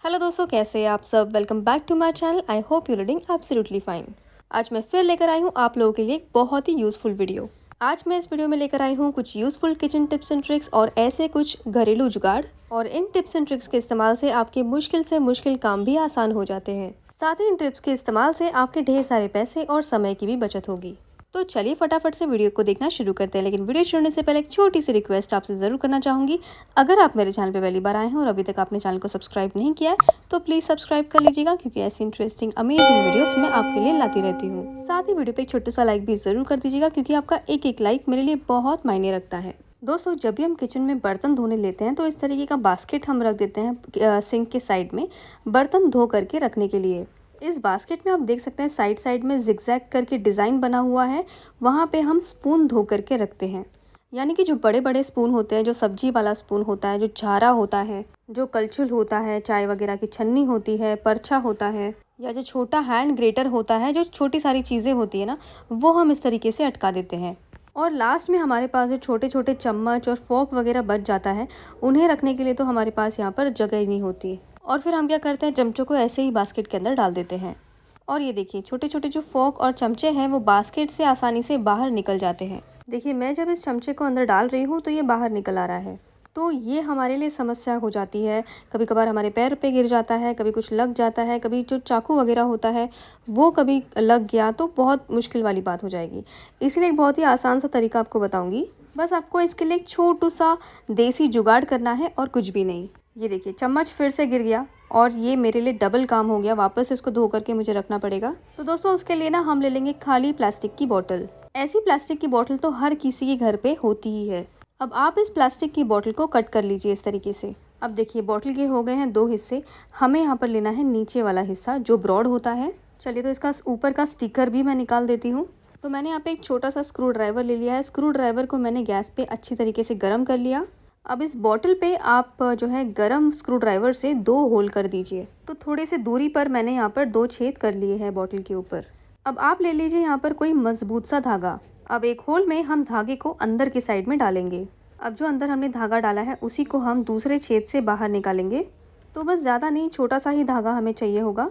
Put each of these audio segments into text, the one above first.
Hello दोस्तों, कैसे हैं आप सब। Welcome back to my channel. I hope you reading absolutely fine. आज मैं फिर लेकर आई हूँ आप लोगों के लिए एक बहुत ही यूज़फुल वीडियो। आज मैं इस वीडियो में लेकर आई हूँ कुछ useful kitchen tips and tricks और ऐसे कुछ घरेलू जुगाड़, और इन टिप्स एंड ट्रिक्स के इस्तेमाल से आपके मुश्किल से मुश्किल काम भी आसान हो जाते हैं। साथ ही इन टिप्स के इस्तेमाल से आपके ढेर सारे पैसे और समय की भी बचत होगी। तो चलिए फटाफट से वीडियो को देखना शुरू करते हैं। लेकिन वीडियो शुरू होने से पहले एक छोटी सी रिक्वेस्ट आपसे ज़रूर करना चाहूँगी। अगर आप मेरे चैनल पे पहली बार आए हैं और अभी तक आपने चैनल को सब्सक्राइब नहीं किया है तो प्लीज़ सब्सक्राइब कर लीजिएगा, क्योंकि ऐसी इंटरेस्टिंग अमेजिंग वीडियोस मैं आपके लिए लाती रहती हूँ। साथ ही वीडियो पे एक छोटा सा लाइक भी ज़रूर कर दीजिएगा, क्योंकि आपका एक एक लाइक मेरे लिए बहुत मायने रखता है। दोस्तों, जब भी हम किचन में बर्तन धोने लेते हैं तो इस तरीके का बास्केट हम रख देते हैं सिंक के साइड में, बर्तन धो करके रखने के लिए। इस बास्केट में आप देख सकते हैं साइड साइड में जिगजैग करके डिज़ाइन बना हुआ है। वहाँ पे हम स्पून धो करके रखते हैं। यानी कि जो बड़े बड़े स्पून होते हैं, जो सब्जी वाला स्पून होता है, जो झारा होता है, जो कलछुल होता है, चाय वगैरह की छन्नी होती है, परछा होता है, या जो छोटा हैंड ग्रेटर होता है, जो छोटी सारी चीज़ें होती है ना, वो हम इस तरीके से अटका देते हैं। और लास्ट में हमारे पास जो छोटे छोटे चम्मच और फोक वगैरह बच जाता है, उन्हें रखने के लिए तो हमारे पास यहाँ पर जगह ही नहीं होती। और फिर हम क्या करते हैं, चमचों को ऐसे ही बास्केट के अंदर डाल देते हैं। और ये देखिए, छोटे छोटे जो फोक और चमचे हैं वो बास्केट से आसानी से बाहर निकल जाते हैं। देखिए, मैं जब इस चमचे को अंदर डाल रही हूँ तो ये बाहर निकल आ रहा है। तो ये हमारे लिए समस्या हो जाती है। कभी कभार हमारे पैर पे गिर जाता है, कभी कुछ लग जाता है, कभी जो चाकू वगैरह होता है वो कभी लग गया तो बहुत मुश्किल वाली बात हो जाएगी। इसलिए एक बहुत ही आसान सा तरीका आपको बताऊंगी। बस आपको इसके लिए एक छोटू सा देसी जुगाड़ करना है और कुछ भी नहीं। ये देखिए, चम्मच फिर से गिर गया और ये मेरे लिए डबल काम हो गया। वापस इसको धो करके मुझे रखना पड़ेगा। तो दोस्तों, उसके लिए ना हम ले लेंगे खाली प्लास्टिक की बोतल। ऐसी प्लास्टिक की बोतल तो हर किसी के घर पे होती ही है। अब आप इस प्लास्टिक की बोतल को कट कर लीजिए इस तरीके से। अब देखिए, बोतल के हो गए हैं दो हिस्से। हमें यहाँ पर लेना है नीचे वाला हिस्सा जो ब्रॉड होता है। चलिए, तो इसका ऊपर का स्टिकर भी मैं निकाल देती हूँ। तो मैंने यहाँ पे एक छोटा सा स्क्रू ड्राइवर ले लिया है। स्क्रू ड्राइवर को मैंने गैस पे अच्छी तरीके से गर्म कर लिया। अब इस बॉटल पे आप जो है गरम स्क्रू ड्राइवर से 2 होल कर दीजिए। तो थोड़े से दूरी पर मैंने यहाँ पर 2 छेद कर लिए हैं बॉटल के ऊपर। अब आप ले लीजिए यहाँ पर कोई मजबूत सा धागा। अब एक होल में हम धागे को अंदर की साइड में डालेंगे। अब जो अंदर हमने धागा डाला है उसी को हम दूसरे छेद से बाहर निकालेंगे। तो बस ज़्यादा नहीं, छोटा सा ही धागा हमें चाहिए होगा।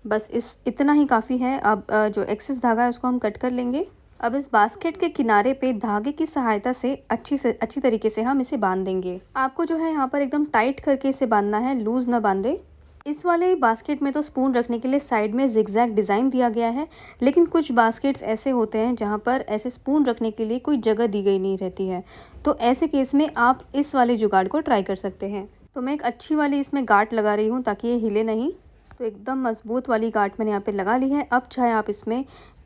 बस इतना ही काफ़ी है। अब जो एक्सेस धागा है उसको हम कट कर लेंगे। अब इस बास्केट के किनारे पे धागे की सहायता से अच्छी तरीके से हम इसे बांध देंगे। आपको जो है यहाँ पर एकदम टाइट करके इसे बांधना है, लूज ना बांधे। इस वाले बास्केट में तो स्पून रखने के लिए साइड में जिगजैग डिज़ाइन दिया गया है, लेकिन कुछ बास्केट्स ऐसे होते हैं जहाँ पर ऐसे स्पून रखने के लिए कोई जगह दी गई नहीं रहती है। तो ऐसे केस में आप इस वाले जुगाड़ को ट्राई कर सकते हैं। तो मैं एक अच्छी वाली इसमें गांठ लगा रही हूँ ताकि ये हिले नहीं। तो एकदम मजबूत वाली गांठ मैंने यहाँ पे लगा ली है। अब चाहे आप इसमें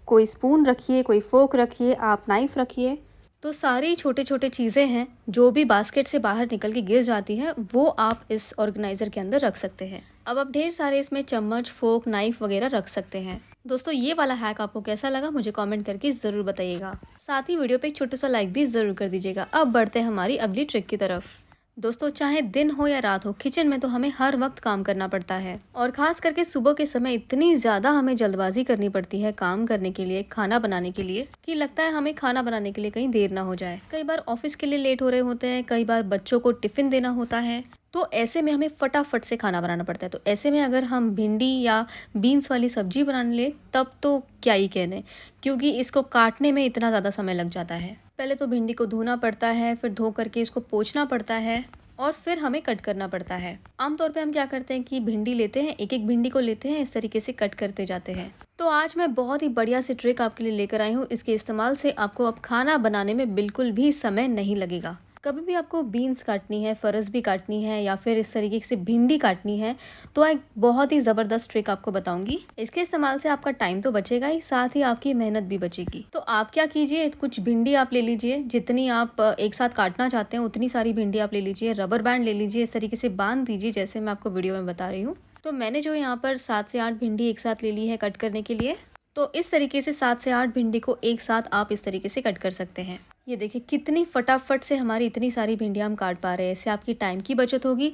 कोई स्पून रखिए, कोई फोक रखिए, आप नाइफ़ रखिए। तो सारी छोटे छोटे चीज़ें हैं जो भी बास्केट से बाहर निकल के गिर जाती है, वो आप इस ऑर्गेनाइज़र के अंदर रख सकते हैं। अब आप ढेर सारे इसमें चम्मच, फोक, नाइफ़ वगैरह रख सकते हैं। दोस्तों, ये वाला हैक आपको कैसा लगा मुझे कमेंट करके ज़रूर बताइएगा। साथ ही वीडियो पे एक छोटा सा लाइक भी ज़रूर कर दीजिएगा। अब बढ़ते हैं हमारी अगली ट्रिक की तरफ। दोस्तों, चाहे दिन हो या रात हो, किचन में तो हमें हर वक्त काम करना पड़ता है। और ख़ास करके सुबह के समय इतनी ज़्यादा हमें जल्दबाजी करनी पड़ती है काम करने के लिए, खाना बनाने के लिए, कि लगता है हमें खाना बनाने के लिए कहीं देर ना हो जाए। कई बार ऑफिस के लिए लेट हो रहे होते हैं, कई बार बच्चों को टिफ़िन देना होता है। तो ऐसे में हमें फटाफट से खाना बनाना पड़ता है। तो ऐसे में अगर हम भिंडी या बीन्स वाली सब्जी बनाने लें तब तो क्या ही कहने, क्योंकि इसको काटने में इतना ज़्यादा समय लग जाता है। पहले तो भिंडी को धोना पड़ता है, फिर धो करके इसको पोंछना पड़ता है, और फिर हमें कट करना पड़ता है। आमतौर पे हम क्या करते हैं कि भिंडी लेते हैं, एक एक भिंडी को लेते हैं, इस तरीके से कट करते जाते हैं। तो आज मैं बहुत ही बढ़िया सी ट्रिक आपके लिए लेकर आई हूँ। इसके इस्तेमाल से आपको अब खाना बनाने में बिल्कुल भी समय नहीं लगेगा। कभी भी आपको बीन्स काटनी है, फरस भी काटनी है, या फिर इस तरीके से भिंडी काटनी है, तो एक बहुत ही ज़बरदस्त ट्रिक आपको बताऊंगी। इसके इस्तेमाल से आपका टाइम तो बचेगा ही, साथ ही आपकी मेहनत भी बचेगी। तो आप क्या कीजिए, कुछ भिंडी आप ले लीजिए, जितनी आप एक साथ काटना चाहते हैं उतनी सारी भिंडी आप ले लीजिए। रबर बैंड ले लीजिए, इस तरीके से बांध दीजिए जैसे मैं आपको वीडियो में बता रही हूँ। तो मैंने जो यहाँ पर 7 से 8 भिंडी एक साथ ले ली है कट करने के लिए। तो इस तरीके से 7 से 8 भिंडी को एक साथ आप इस तरीके से कट कर सकते हैं। ये देखिए, कितनी फटाफट से हमारी इतनी सारी भिंडियाँ हम काट पा रहे हैं। इससे आपकी टाइम की बचत होगी,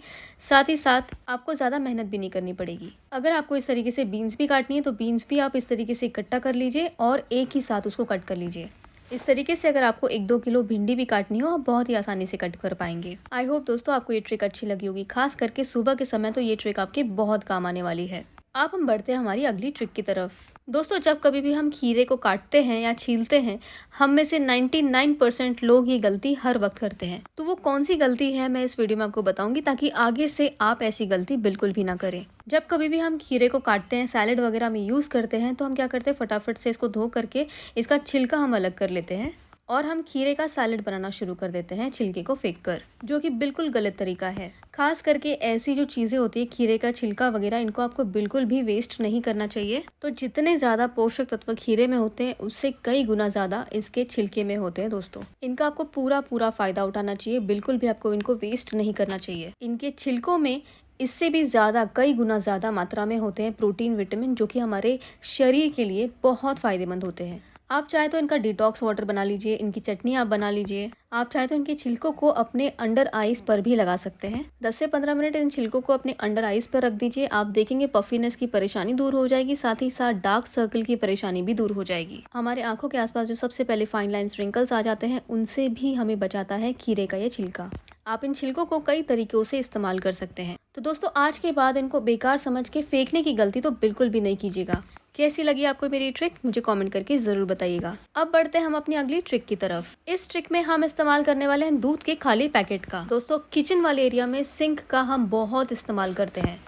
साथ ही साथ आपको ज़्यादा मेहनत भी नहीं करनी पड़ेगी। अगर आपको इस तरीके से बीन्स भी काटनी है तो बीन्स भी आप इस तरीके से इकट्ठा कर लीजिए और एक ही साथ उसको कट कर लीजिए। इस तरीके से अगर आपको 1-2 किलो भिंडी भी काटनी हो, आप बहुत ही आसानी से कट कर पाएंगे। आई होप दोस्तों आपको ये ट्रिक अच्छी लगी होगी, खास करके सुबह के समय तो ये ट्रिक आपके बहुत काम आने वाली है। अब हम बढ़ते हैं हमारी अगली ट्रिक की तरफ। दोस्तों जब कभी भी हम खीरे को काटते हैं या छीलते हैं, हम में से 99% लोग ये गलती हर वक्त करते हैं। तो वो कौन सी गलती है मैं इस वीडियो में आपको बताऊंगी, ताकि आगे से आप ऐसी गलती बिल्कुल भी ना करें। जब कभी भी हम खीरे को काटते हैं, सैलेड वगैरह में यूज़ करते हैं, तो हम क्या करते हैं, फटाफट से इसको धो करके इसका छिलका हम अलग कर लेते हैं और हम खीरे का सैलेड बनाना शुरू कर देते हैं छिलके को फेंक कर, जो कि बिल्कुल गलत तरीका है। खास करके ऐसी जो चीज़ें होती है, खीरे का छिलका वगैरह, इनको आपको बिल्कुल भी वेस्ट नहीं करना चाहिए। तो जितने ज़्यादा पोषक तत्व खीरे में होते हैं, उससे कई गुना ज़्यादा इसके छिलके में होते हैं दोस्तों। इनका आपको पूरा फ़ायदा उठाना चाहिए, बिल्कुल भी आपको इनको वेस्ट नहीं करना चाहिए। इनके छिलकों में इससे भी ज़्यादा, कई गुना ज़्यादा मात्रा में होते हैं प्रोटीन, विटामिन, जो कि हमारे शरीर के लिए बहुत फ़ायदेमंद होते हैं। आप चाहे तो इनका डिटॉक्स वाटर बना लीजिए, इनकी चटनी आप बना लीजिए। आप चाहे तो इनके छिलकों को अपने अंडर आइज पर भी लगा सकते हैं। 10 से 15 मिनट इन छिलकों को अपने अंडर आइज पर रख दीजिए। आप देखेंगे पफीनेस की परेशानी दूर हो जाएगी, साथ ही साथ डार्क सर्कल की परेशानी भी दूर हो जाएगी। हमारे आंखों के आसपास जो सबसे पहले फाइन लाइन्स, रिंकल्स आ जाते हैं, उनसे भी हमें बचाता है खीरे का ये छिलका। आप इन छिलकों को कई तरीकों से इस्तेमाल कर सकते हैं। तो दोस्तों आज के बाद इनको बेकार समझ के फेंकने की गलती तो बिल्कुल भी नहीं कीजिएगा। कैसी लगी आपको मेरी ट्रिक, मुझे कमेंट करके ज़रूर बताइएगा। अब बढ़ते हैं हम अपनी अगली ट्रिक की तरफ। इस ट्रिक में हम इस्तेमाल करने वाले हैं दूध के खाली पैकेट का। दोस्तों किचन वाले एरिया में सिंक का हम बहुत इस्तेमाल करते हैं।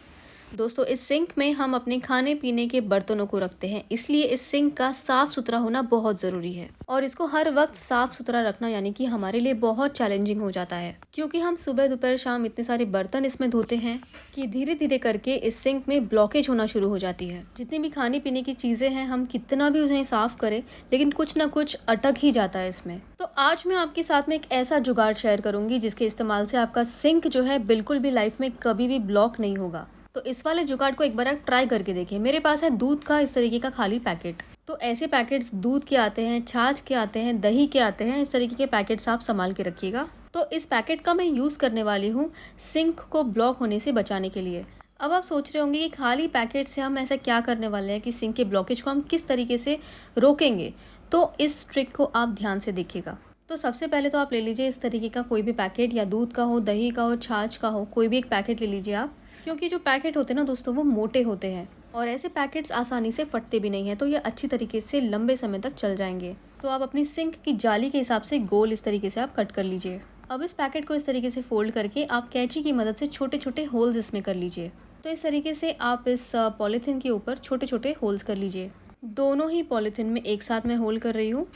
दोस्तों इस सिंक में हम अपने खाने पीने के बर्तनों को रखते हैं, इसलिए इस सिंक का साफ सुथरा होना बहुत ज़रूरी है। और इसको हर वक्त साफ सुथरा रखना यानी कि हमारे लिए बहुत चैलेंजिंग हो जाता है, क्योंकि हम सुबह दोपहर शाम इतने सारे बर्तन इसमें धोते हैं कि धीरे धीरे करके इस सिंक में ब्लॉकेज होना शुरू हो जाती है। जितनी भी खाने पीने की चीज़ें हैं, हम कितना भी उन्हें साफ करें, लेकिन कुछ ना कुछ अटक ही जाता है इसमें। तो आज मैं आपके साथ में एक ऐसा जुगाड़ शेयर करूंगी जिसके इस्तेमाल से आपका सिंक जो है बिल्कुल भी लाइफ में कभी भी ब्लॉक नहीं होगा। तो इस वाले जुगाड़ को एक बार आप ट्राई करके देखिए। मेरे पास है दूध का इस तरीके का खाली पैकेट। तो ऐसे पैकेट्स दूध के आते हैं, छाछ के आते हैं, दही के आते हैं, इस तरीके के पैकेट्स आप संभाल के रखिएगा। तो इस पैकेट का मैं यूज़ करने वाली हूँ सिंक को ब्लॉक होने से बचाने के लिए। अब आप सोच रहे होंगे कि खाली पैकेट से हम ऐसा क्या करने वाले हैं कि सिंक के ब्लॉकेज को हम किस तरीके से रोकेंगे। तो इस ट्रिक को आप ध्यान से देखिएगा। तो सबसे पहले तो आप ले लीजिए इस तरीके का कोई भी पैकेट, या दूध का हो, दही का हो, छाछ का हो, कोई भी एक पैकेट ले लीजिए आप। क्योंकि जो पैकेट होते हैं ना दोस्तों, वो मोटे होते हैं और ऐसे पैकेट्स आसानी से फटते भी नहीं हैं, तो ये अच्छी तरीके से लंबे समय तक चल जाएंगे। तो आप अपनी सिंक की जाली के हिसाब से गोल इस तरीके से आप कट कर लीजिए। अब इस पैकेट को इस तरीके से फोल्ड करके आप कैंची की मदद से छोटे छोटे होल्स इसमें कर लीजिए। तो इस तरीके से आप इस पॉलीथीन के ऊपर छोटे छोटे होल्स कर लीजिए। दोनों ही पॉलीथीन में एक साथ मैं होल कर रही हूँ।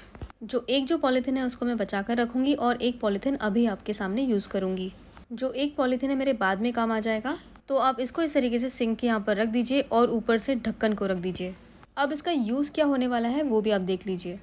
जो पॉलीथीन है उसको मैं बचा कर रखूँगी और एक पॉलीथीन अभी आपके सामने यूज़ करूँगी। जो एक पॉलीथीन है मेरे बाद में काम आ जाएगा। तो आप इसको इस तरीके से सिंक के यहाँ पर रख दीजिए और ऊपर से ढक्कन को रख दीजिए। अब इसका यूज़ क्या होने वाला है वो भी आप देख लीजिए।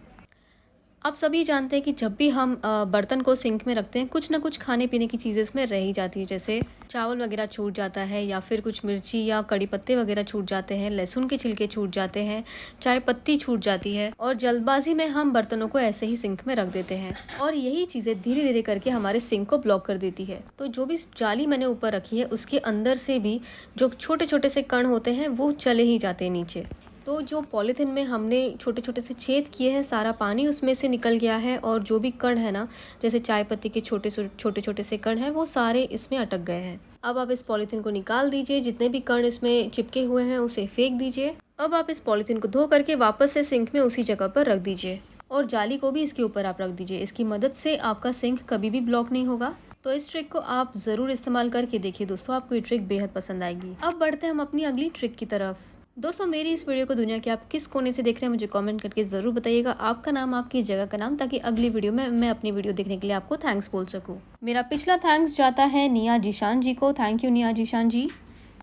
आप सभी जानते हैं कि जब भी हम बर्तन को सिंक में रखते हैं, कुछ ना कुछ खाने पीने की चीज़ें इसमें रह ही जाती है, जैसे चावल वगैरह छूट जाता है, या फिर कुछ मिर्ची या कड़ी पत्ते वगैरह छूट जाते हैं, लहसुन के छिलके छूट जाते हैं, चाय पत्ती छूट जाती है, और जल्दबाजी में हम बर्तनों को ऐसे ही सिंक में रख देते हैं और यही चीज़ें धीरे धीरे करके हमारे सिंक को ब्लॉक कर देती है। तो जो भी जाली मैंने ऊपर रखी है, उसके अंदर से भी जो छोटे छोटे से कण होते हैं वो चले ही जाते हैं नीचे। तो जो पॉलीथीन में हमने छोटे छोटे से छेद किए हैं, सारा पानी उसमें से निकल गया है, और जो भी कण है ना, जैसे चाय पत्ती के छोटे छोटे से कण हैं, वो सारे इसमें अटक गए हैं। अब आप इस पॉलीथीन को निकाल दीजिए, जितने भी कण इसमें चिपके हुए हैं उसे फेंक दीजिए। अब आप इस पॉलीथीन को धो करके वापस से सिंक में उसी जगह पर रख दीजिए और जाली को भी इसके ऊपर आप रख दीजिए। इसकी मदद से आपका सिंक कभी भी ब्लॉक नहीं होगा। तो इस ट्रिक को आप ज़रूर इस्तेमाल करके देखिए दोस्तों, आपको ये ट्रिक बेहद पसंद आएगी। अब बढ़ते हैं हम अपनी अगली ट्रिक की तरफ। दोस्तों मेरी इस वीडियो को दुनिया के आप किस कोने से देख रहे हैं मुझे कमेंट करके ज़रूर बताइएगा, आपका नाम, आपकी जगह का नाम, ताकि अगली वीडियो में मैं अपनी वीडियो देखने के लिए आपको थैंक्स बोल सकूं। मेरा पिछला थैंक्स जाता है निया जिशान जी को। थैंक यू निया Zishan ji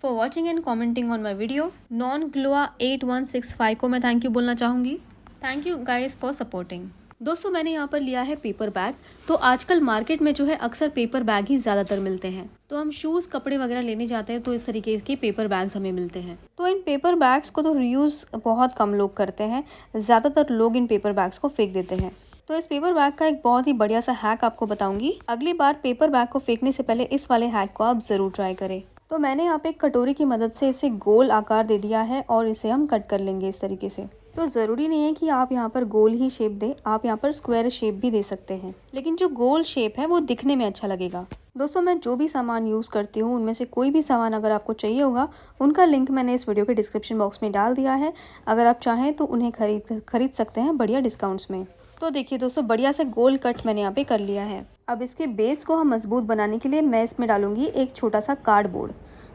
for watching and commenting on my video. नॉन ग्लोआ 8165 को मैं थैंक यू बोलना चाहूँगी। Thank you guys for supporting. दोस्तों मैंने यहाँ पर लिया है पेपर बैग। तो आजकल मार्केट में जो है अक्सर पेपर बैग ही ज़्यादातर मिलते हैं। तो हम शूज़, कपड़े वगैरह लेने जाते हैं तो इस तरीके के पेपर बैग्स हमें मिलते हैं। तो इन पेपर बैग्स को तो रीयूज़ बहुत कम लोग करते हैं, ज़्यादातर लोग इन पेपर बैग्स को फेंक देते हैं। तो इस पेपर बैग का एक बहुत ही बढ़िया सा हैक आपको बताऊंगी। अगली बार पेपर बैग को फेंकने से पहले इस वाले हैक को आप ज़रूर ट्राई करें। तो मैंने यहाँ पे एक कटोरी की मदद से इसे गोल आकार दे दिया है और इसे हम कट कर लेंगे इस तरीके से। तो ज़रूरी नहीं है कि आप यहाँ पर गोल ही शेप दें, आप यहाँ पर स्क्वायर शेप भी दे सकते हैं, लेकिन जो गोल शेप है वो दिखने में अच्छा लगेगा। दोस्तों मैं जो भी सामान यूज़ करती हूँ उनमें से कोई भी सामान अगर आपको चाहिए होगा, उनका लिंक मैंने इस वीडियो के डिस्क्रिप्शन बॉक्स में डाल दिया है। अगर आप चाहें तो उन्हें खरीद सकते हैं बढ़िया डिस्काउंट्स में। तो देखिए दोस्तों, बढ़िया से गोल कट मैंने यहाँ पे कर लिया है। अब इसके बेस को हम मजबूत बनाने के लिए मैं इसमें डालूंगी एक छोटा सा कार्डबोर्ड।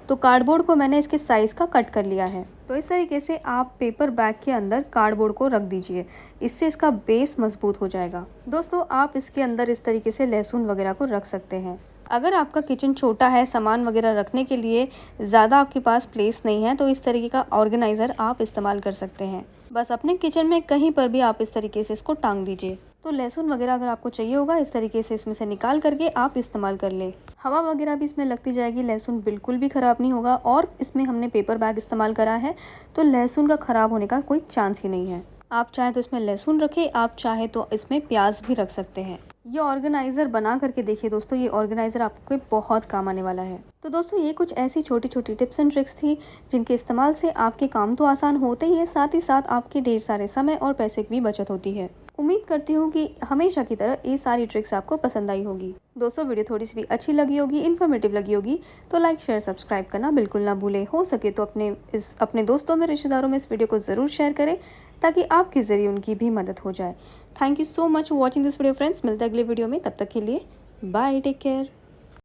तो कार्डबोर्ड को मैंने इसके साइज़ का कट कर लिया है। तो इस तरीके से आप पेपर बैग के अंदर कार्डबोर्ड को रख दीजिए, इससे इसका बेस मजबूत हो जाएगा। दोस्तों आप इसके अंदर इस तरीके से लहसुन वगैरह को रख सकते हैं। अगर आपका किचन छोटा है, सामान वगैरह रखने के लिए ज़्यादा आपके पास प्लेस नहीं है, तो इस तरीके का ऑर्गेनाइज़र आप इस्तेमाल कर सकते हैं। बस अपने किचन में कहीं पर भी आप इस तरीके से इसको टांग दीजिए। तो लहसुन वगैरह अगर आपको चाहिए होगा, इस तरीके से इसमें से निकाल करके आप इस्तेमाल कर ले। हवा वगैरह भी इसमें लगती जाएगी, लहसुन बिल्कुल भी ख़राब नहीं होगा। और इसमें हमने पेपर बैग इस्तेमाल करा है, तो लहसुन का ख़राब होने का कोई चांस ही नहीं है। आप चाहें तो इसमें लहसुन रखें, आप चाहें तो इसमें प्याज भी रख सकते हैं। ये ऑर्गेनाइज़र बना करके देखिए दोस्तों, ये ऑर्गेनाइज़र आपको बहुत काम आने वाला है। तो दोस्तों ये कुछ ऐसी छोटी छोटी टिप्स एंड ट्रिक्स थी जिनके इस्तेमाल से आपके काम तो आसान होते ही है, साथ ही साथ आपके ढेर सारे समय और पैसे की भी बचत होती है। उम्मीद करती हूँ कि हमेशा की तरह ये सारी ट्रिक्स आपको पसंद आई होगी। दोस्तों वीडियो थोड़ी सी भी अच्छी लगी होगी, इन्फॉर्मेटिव लगी होगी, तो लाइक शेयर सब्सक्राइब करना बिल्कुल ना भूलें। हो सके तो अपने दोस्तों में, रिश्तेदारों में इस वीडियो को ज़रूर शेयर करें, ताकि आपके ज़रिए उनकी भी मदद हो जाए। Thank you so much for watching this video friends. मिलते हैं अगले वीडियो में, तब तक के लिए बाय, टेक केयर।